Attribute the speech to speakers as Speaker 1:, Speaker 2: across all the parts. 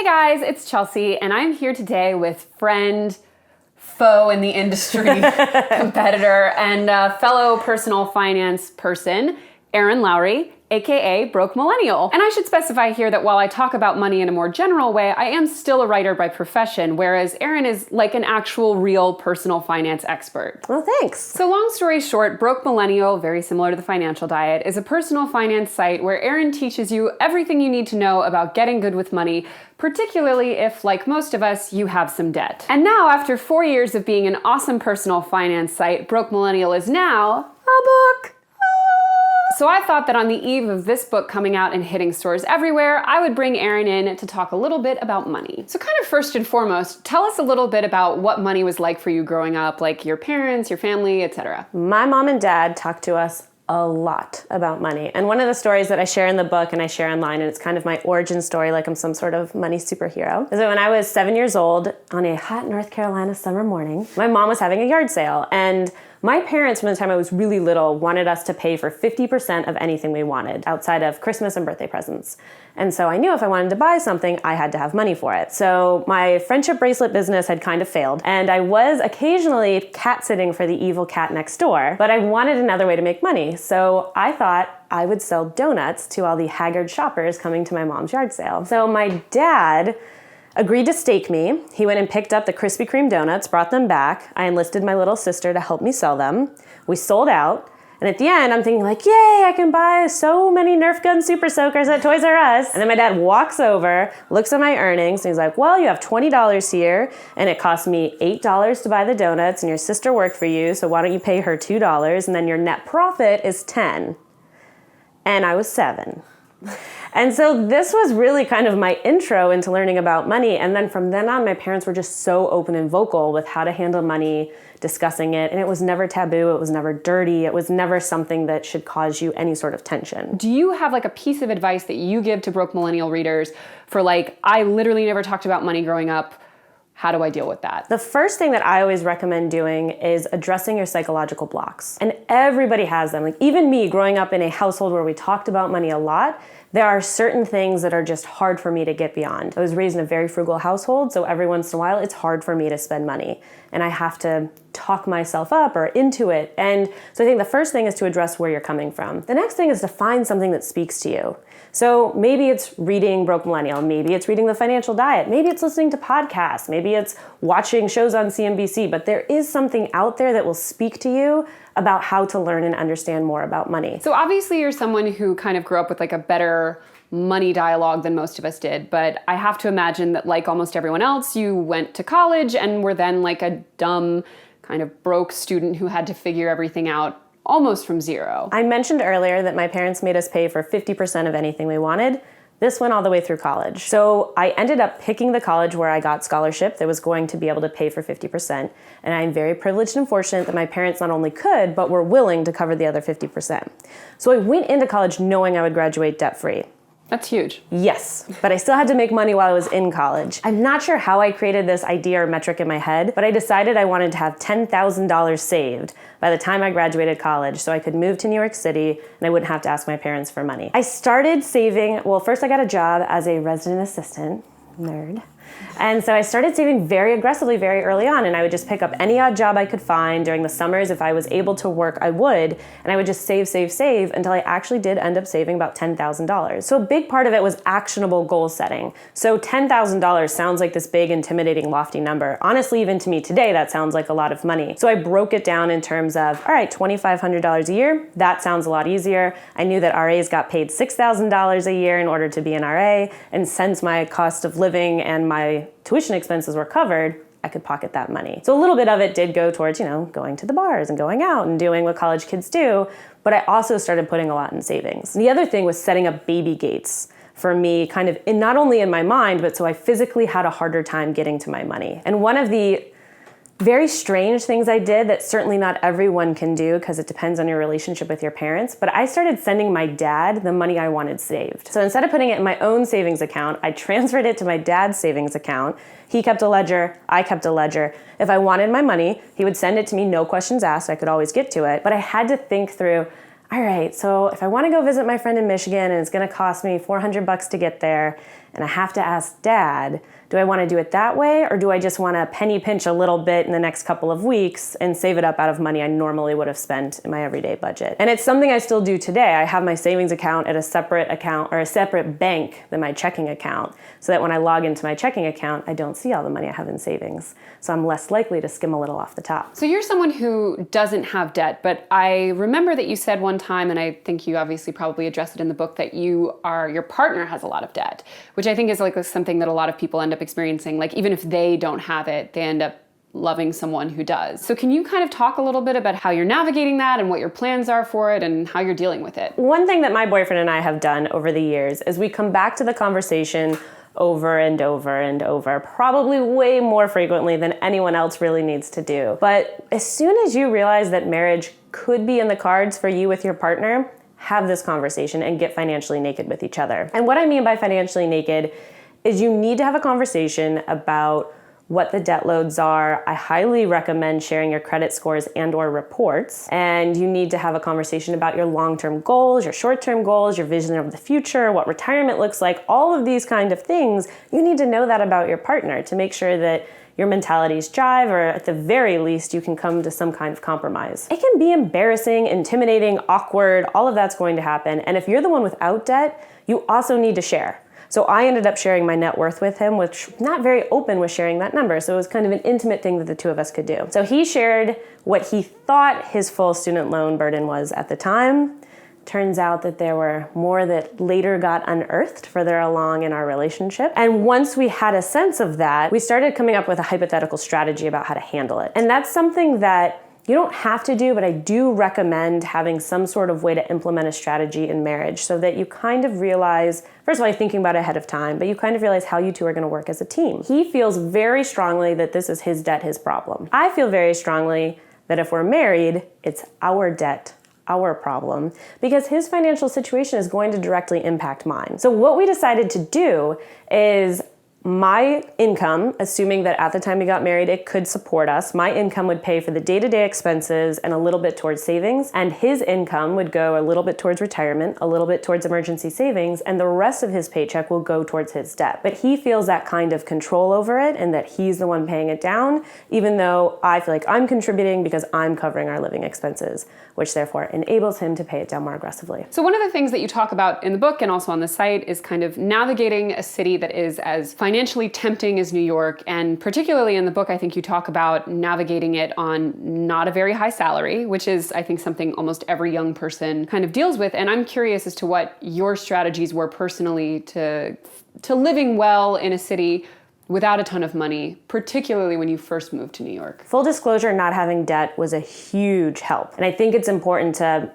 Speaker 1: Hey guys, it's Chelsea, and I'm here today with friend, foe in the industry, competitor, and fellow personal finance person, Erin Lowry, aka Broke Millennial. And I should specify here that while I talk about money in a more general way, I am still a writer by profession, whereas Erin is like an actual real personal finance expert.
Speaker 2: Well, thanks.
Speaker 1: So long story short, Broke Millennial, very similar to the Financial Diet, is a personal finance site where Erin teaches you everything you need to know about getting good with money, particularly if, like most of us, you have some debt. And now, after 4 years of being an awesome personal finance site, Broke Millennial is now a book. So I thought that on the eve of this book coming out and hitting stores everywhere, I would bring Erin in to talk a little bit about money. So kind of first and foremost, tell us a little bit about what money was like for you growing up, like your parents, your family, etc.
Speaker 2: My mom and dad talked to us a lot about money. And one of the stories that I share in the book and I share online, and it's kind of my origin story, like I'm some sort of money superhero, is that when I was 7 years old, on a hot North Carolina summer morning, my mom was having a yard sale. And my parents, from the time I was really little, wanted us to pay for 50% of anything we wanted outside of Christmas and birthday presents. And so I knew if I wanted to buy something, I had to have money for it. So my friendship bracelet business had kind of failed, and I was occasionally cat sitting for the evil cat next door, but I wanted another way to make money. So I thought I would sell donuts to all the haggard shoppers coming to my mom's yard sale. So my dad agreed to stake me. He went and picked up the Krispy Kreme donuts, brought them back. I enlisted my little sister to help me sell them. We sold out. And at the end, I'm thinking like, yay, I can buy so many Nerf gun super soakers at Toys R Us. And then my dad walks over, looks at my earnings, and he's like, well, you have $20 here, and it cost me $8 to buy the donuts, and your sister worked for you, so why don't you pay her $2, and then your net profit is $10. And I was 7. And so this was really kind of my intro into learning about money. And then from then on, my parents were just so open and vocal with how to handle money, discussing it. And it was never taboo. It was never dirty. It was never something that should cause you any sort of tension.
Speaker 1: Do you have like a piece of advice that you give to Broke Millennial readers for like, I literally never talked about money growing up. How do I deal with that?
Speaker 2: The first thing that I always recommend doing is addressing your psychological blocks. And everybody has them. Like even me, growing up in a household where we talked about money a lot, there are certain things that are just hard for me to get beyond. I was raised in a very frugal household, so every once in a while it's hard for me to spend money. And I have to talk myself up or into it. And so I think the first thing is to address where you're coming from. The next thing is to find something that speaks to you. So maybe it's reading Broke Millennial, maybe it's reading The Financial Diet, maybe it's listening to podcasts, maybe it's watching shows on CNBC, but there is something out there that will speak to you about how to learn and understand more about money.
Speaker 1: So obviously you're someone who kind of grew up with like a better money dialogue than most of us did, but I have to imagine that like almost everyone else, you went to college and were then like a dumb kind of broke student who had to figure everything out almost from zero.
Speaker 2: I mentioned earlier that my parents made us pay for 50% of anything we wanted. This went all the way through college. So I ended up picking the college where I got scholarship that was going to be able to pay for 50%. And I'm very privileged and fortunate that my parents not only could, but were willing to cover the other 50%. So I went into college knowing I would graduate debt-free.
Speaker 1: That's huge.
Speaker 2: Yes, but I still had to make money while I was in college. I'm not sure how I created this idea or metric in my head, but I decided I wanted to have $10,000 saved by the time I graduated college so I could move to New York City and I wouldn't have to ask my parents for money. I started saving, well, first I got a job as a resident assistant, nerd. And so I started saving very aggressively very early on, and I would just pick up any odd job I could find during the summers. If I was able to work, I would, and I would just save until I actually did end up saving about $10,000. So a big part of it was actionable goal setting. So $10,000 sounds like this big, intimidating, lofty number. Honestly, even to me today, that sounds like a lot of money. So I broke it down in terms of, all right, $2,500 a year, that sounds a lot easier. I knew that RAs got paid $6,000 a year in order to be an RA, and since my cost of living and my tuition expenses were covered, I could pocket that money. So a little bit of it did go towards, going to the bars and going out and doing what college kids do, but I also started putting a lot in savings. The other thing was setting up baby gates for me, kind of not only in my mind, but so I physically had a harder time getting to my money. And one of the very strange things I did that certainly not everyone can do because it depends on your relationship with your parents, but I started sending my dad the money I wanted saved. So instead of putting it in my own savings account, I transferred it to my dad's savings account. He kept a ledger, I kept a ledger. If I wanted my money, he would send it to me, no questions asked, I could always get to it, but I had to think through, all right, so if I want to go visit my friend in Michigan and it's going to cost me $400 to get there, and I have to ask Dad, do I want to do it that way, or do I just want to penny pinch a little bit in the next couple of weeks and save it up out of money I normally would have spent in my everyday budget? And it's something I still do today. I have my savings account at a separate account or a separate bank than my checking account, so that when I log into my checking account, I don't see all the money I have in savings. So I'm less likely to skim a little off the top.
Speaker 1: So you're someone who doesn't have debt, but I remember that you said one time, and I think you obviously probably addressed it in the book, that your partner has a lot of debt, which I think is like something that a lot of people end up experiencing. Like even if they don't have it, they end up loving someone who does. So can you kind of talk a little bit about how you're navigating that and what your plans are for it and how you're dealing with it?
Speaker 2: One thing that my boyfriend and I have done over the years is we come back to the conversation over and over and over, probably way more frequently than anyone else really needs to do. But as soon as you realize that marriage could be in the cards for you with your partner, have this conversation and get financially naked with each other. And what I mean by financially naked is you need to have a conversation about what the debt loads are. I highly recommend sharing your credit scores and or reports. And you need to have a conversation about your long-term goals, your short-term goals, your vision of the future, what retirement looks like, all of these kind of things. You need to know that about your partner to make sure that your mentalities jive, or at the very least, you can come to some kind of compromise. It can be embarrassing, intimidating, awkward, all of that's going to happen. And if you're the one without debt, you also need to share. So I ended up sharing my net worth with him, which not very open with sharing that number. So it was kind of an intimate thing that the two of us could do. So he shared what he thought his full student loan burden was at the time. Turns out that there were more that later got unearthed further along in our relationship. And once we had a sense of that, we started coming up with a hypothetical strategy about how to handle it. And that's something that you don't have to do, but I do recommend having some sort of way to implement a strategy in marriage so that you kind of realize, first of all, you're thinking about it ahead of time, but you kind of realize how you two are going to work as a team. He feels very strongly that this is his debt, his problem. I feel very strongly that if we're married, it's our debt, our problem, because his financial situation is going to directly impact mine. So what we decided to do is my income, assuming that at the time we got married, it could support us, my income would pay for the day-to-day expenses and a little bit towards savings, and his income would go a little bit towards retirement, a little bit towards emergency savings, and the rest of his paycheck will go towards his debt. But he feels that kind of control over it and that he's the one paying it down, even though I feel like I'm contributing because I'm covering our living expenses, which therefore enables him to pay it down more aggressively.
Speaker 1: So one of the things that you talk about in the book and also on the site is kind of navigating a city that is as financially tempting as New York, and particularly in the book, I think you talk about navigating it on not a very high salary, which is, I think, something almost every young person kind of deals with. And I'm curious as to what your strategies were personally to living well in a city without a ton of money, particularly when you first moved to New York.
Speaker 2: Full disclosure, not having debt was a huge help. And I think it's important to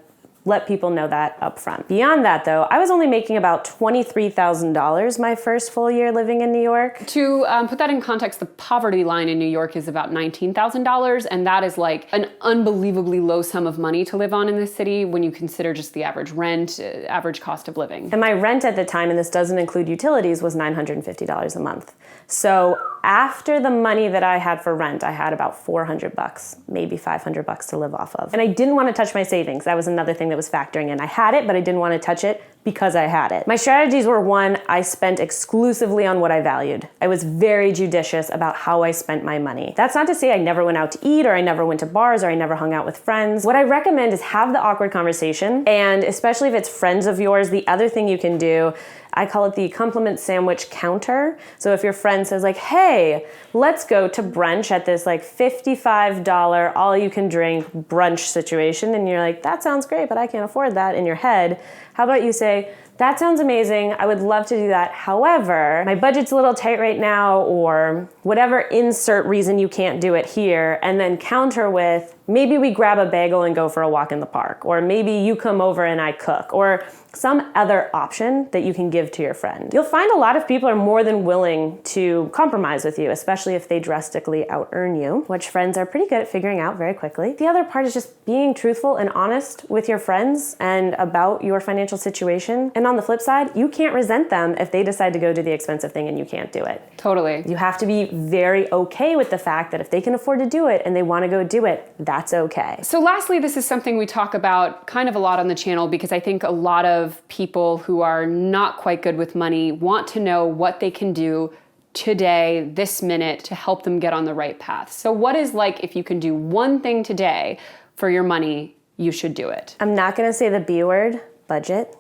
Speaker 2: let people know that up front. Beyond that, though, I was only making about $23,000 my first full year living in New York.
Speaker 1: To put that in context, the poverty line in New York is about $19,000, and that is like an unbelievably low sum of money to live on in this city when you consider just the average rent, average cost of living.
Speaker 2: And my rent at the time, and this doesn't include utilities, was $950 a month. So after the money that I had for rent, I had about $400, maybe $500 to live off of. And I didn't want to touch my savings. That was another thing that was factoring in. I had it, but I didn't want to touch it because I had it. My strategies were, one, I spent exclusively on what I valued. I was very judicious about how I spent my money. That's not to say I never went out to eat, or I never went to bars, or I never hung out with friends. What I recommend is have the awkward conversation, and especially if it's friends of yours, the other thing you can do, I call it the compliment sandwich counter. So if your friend says like, hey, let's go to brunch at this like $55 all you can drink brunch situation, and you're like, that sounds great, but I can't afford that in your head. How about you say, that sounds amazing, I would love to do that. However, my budget's a little tight right now, or whatever insert reason you can't do it here, and then counter with, maybe we grab a bagel and go for a walk in the park, or maybe you come over and I cook, or some other option that you can give to your friend. You'll find a lot of people are more than willing to compromise with you, especially if they drastically out-earn you, which friends are pretty good at figuring out very quickly. The other part is just being truthful and honest with your friends and about your financial situation. And on the flip side, you can't resent them if they decide to go do the expensive thing and you can't do it.
Speaker 1: Totally.
Speaker 2: You have to be very okay with the fact that if they can afford to do it and they want to go do it, that's okay.
Speaker 1: So lastly, this is something we talk about kind of a lot on the channel because I think a lot of people who are not quite good with money want to know what they can do today, this minute, to help them get on the right path. So what is like if you can do one thing today for your money, you should do it?
Speaker 2: I'm not gonna say the B word, budget,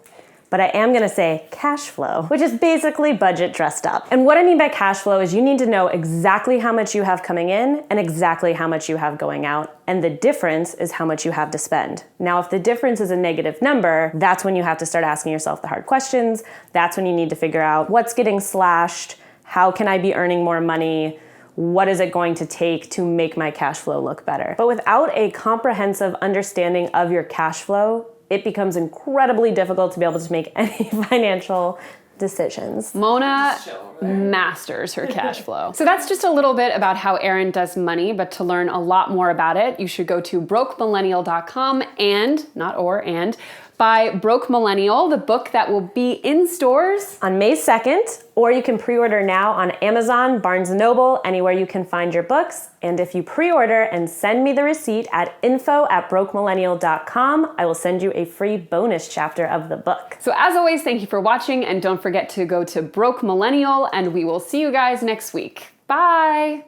Speaker 2: but I am gonna say cash flow, which is basically budget dressed up. And what I mean by cash flow is you need to know exactly how much you have coming in and exactly how much you have going out. And the difference is how much you have to spend. Now, if the difference is a negative number, that's when you have to start asking yourself the hard questions. That's when you need to figure out what's getting slashed, how can I be earning more money, what is it going to take to make my cash flow look better? But without a comprehensive understanding of your cash flow, it becomes incredibly difficult to be able to make any financial decisions.
Speaker 1: Mona masters her cash flow. So that's just a little bit about how Erin does money, but to learn a lot more about it, you should go to brokemillennial.com and buy Broke Millennial, the book that will be in stores
Speaker 2: on May 2nd, or you can pre-order now on Amazon, Barnes & Noble, anywhere you can find your books. And if you pre-order and send me the receipt at info@brokemillennial.com, I will send you a free bonus chapter of the book.
Speaker 1: So as always, thank you for watching, and don't forget to go to Broke Millennial, and we will see you guys next week. Bye!